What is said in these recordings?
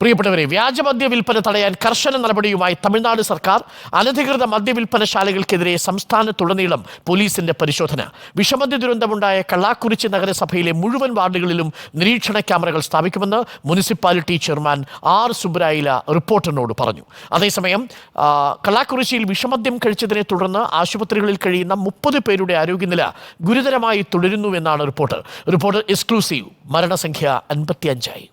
പ്രിയപ്പെട്ടവരെ, വ്യാജമദ്യ വിൽപ്പന തടയാൻ കർശന നടപടിയുമായി തമിഴ്നാട് സർക്കാർ. അനധികൃത മദ്യവിൽപ്പനശാലകൾക്കെതിരെ സംസ്ഥാനത്തുടനീളം പോലീസിന്റെ പരിശോധന. വിഷമദ്യ ദുരന്തമുണ്ടായ കള്ളാക്കുറിച്ചി നഗരസഭയിലെ മുഴുവൻ വാർഡുകളിലും നിരീക്ഷണ ക്യാമറകൾ സ്ഥാപിക്കുമെന്ന് മുനിസിപ്പാലിറ്റി ചെയർമാൻ ആർ സുബ്രായില റിപ്പോർട്ടറിനോട് പറഞ്ഞു. അതേസമയം കള്ളാക്കുറിച്ചിയിൽ വിഷമദ്യം കഴിച്ചതിനെ തുടർന്ന് ആശുപത്രികളിൽ കഴിയുന്ന 30 പേരുടെ ആരോഗ്യനില ഗുരുതരമായി തുടരുന്നുവെന്നാണ് റിപ്പോർട്ട് എക്സ്ക്ലൂസീവ്. മരണസംഖ്യ 55.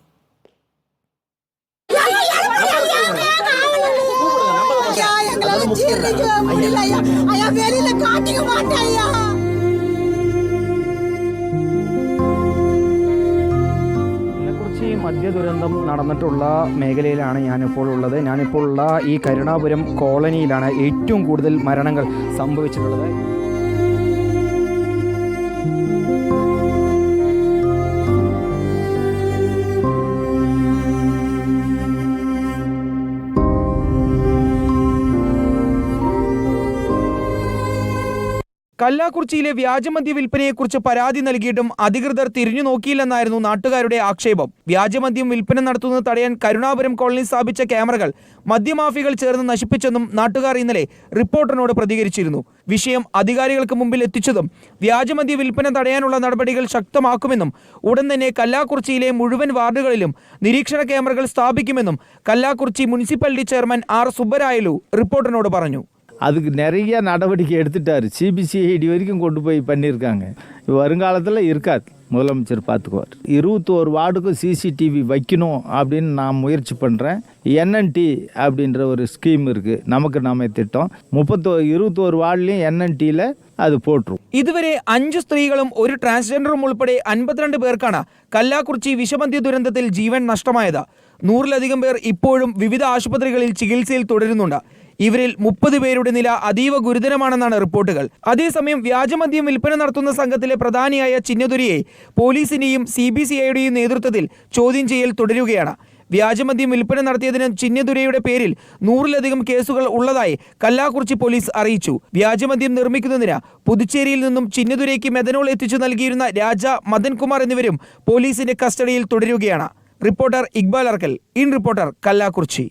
മദ്യ ദുരന്തം നടന്നിട്ടുള്ള മേഖലയിലാണ് ഞാനിപ്പോൾ ഉള്ളത്. ഞാനിപ്പോൾ ഉള്ള ഈ കരുണാപുരം കോളനിയിലാണ് ഏറ്റവും കൂടുതൽ മരണങ്ങൾ സംഭവിച്ചിട്ടുള്ളത്. കല്ലാക്കുറിച്ചിയിലെ വ്യാജമദ്യ വിൽപ്പനയെക്കുറിച്ച് പരാതി നൽകിയിട്ടും അധികൃതർ തിരിഞ്ഞു നോക്കിയില്ലെന്നായിരുന്നു നാട്ടുകാരുടെ ആക്ഷേപം. വ്യാജമദ്യം വിൽപ്പന നടത്തുന്നത് തടയാൻ കരുണാപുരം കോളനിയിൽ സ്ഥാപിച്ച ക്യാമറകൾ മദ്യമാഫികൾ ചേർന്ന് നശിപ്പിച്ചെന്നും നാട്ടുകാർ ഇന്നലെ റിപ്പോർട്ടറിനോട് പ്രതികരിച്ചിരുന്നു. വിഷയം അധികാരികൾക്ക് മുമ്പിൽ എത്തിച്ചതും വ്യാജമദ്യ വിൽപ്പന തടയാനുള്ള നടപടികൾ ശക്തമാക്കുമെന്നും ഉടൻ തന്നെ കല്ലാക്കുറിച്ചിയിലെ മുഴുവൻ വാർഡുകളിലും നിരീക്ഷണ ക്യാമറകൾ സ്ഥാപിക്കുമെന്നും കല്ലാക്കുറിച്ചി മുനിസിപ്പാലിറ്റി ചെയർമാൻ ആർ സുബ്ബരായലു റിപ്പോർട്ടറിനോട് പറഞ്ഞു. அதுக்கு நிறைய நடவடிக்கை எடுத்துட்டார். சிபிசிஐடி வரைக்கும் கொண்டு போய் பண்ணியிருக்காங்க. வருங்காலத்தில் இருக்காது, முதலமைச்சர் பார்த்துக்குவார். 21 வார்டுக்கும் சிசிடிவி வைக்கணும் அப்படின்னு நான் முயற்சி பண்ணுறேன். என்என்டி அப்படின்ற ஒரு ஸ்கீம் இருக்குது, நமக்கு நாம திட்டம். 21 വാർഡിലെയും എൻഎൻടിയിൽ അത് പോട്ടും. ഇതുവരെ 5 സ്ത്രീകളും ഒരു ട്രാൻസ്ജെൻഡറും ഉൾപ്പെടെ 52 പേർക്കാണ് കല്ലാക്കുറിച്ചി വിഷമദ്യ ദുരന്തത്തിൽ ജീവൻ നഷ്ടമായത്. 100-ലധികം പേർ ഇപ്പോഴും വിവിധ ആശുപത്രികളിൽ ചികിത്സയിൽ തുടരുന്നുണ്ട്. ഇവരിൽ 30 പേരുടെ നില അതീവ ഗുരുതരമാണെന്നാണ് റിപ്പോർട്ടുകൾ. അതേസമയം വ്യാജമദ്യം വിൽപ്പന നടത്തുന്ന സംഘത്തിലെ പ്രധാനിയായ ചിന്നതുരയെ പോലീസിന്റെയും CBCIയുടെയും നേതൃത്വത്തിൽ ചോദ്യം ചെയ്യൽ തുടരുകയാണ്. വ്യാജമദ്യം വിൽപ്പന നടത്തിയതിന് ചിന്നതുരയുടെ പേരിൽ 100-ലധികം കേസുകൾ ഉള്ളതായി കല്ലാക്കുറിച്ചി പോലീസ് അറിയിച്ചു. വ്യാജമദ്യം നിർമ്മിക്കുന്നതിന് പുതുച്ചേരിയിൽ നിന്നും ചിന്നതുരയ്ക്ക് മെഥനോൾ എത്തിച്ചു നൽകിയിരുന്ന രാജ, മദൻകുമാർ എന്നിവരും പോലീസിന്റെ കസ്റ്റഡിയിൽ തുടരുകയാണ്. Reporter Iqbal Arkal, in reporter, കല്ലാക്കുറിച്ചി.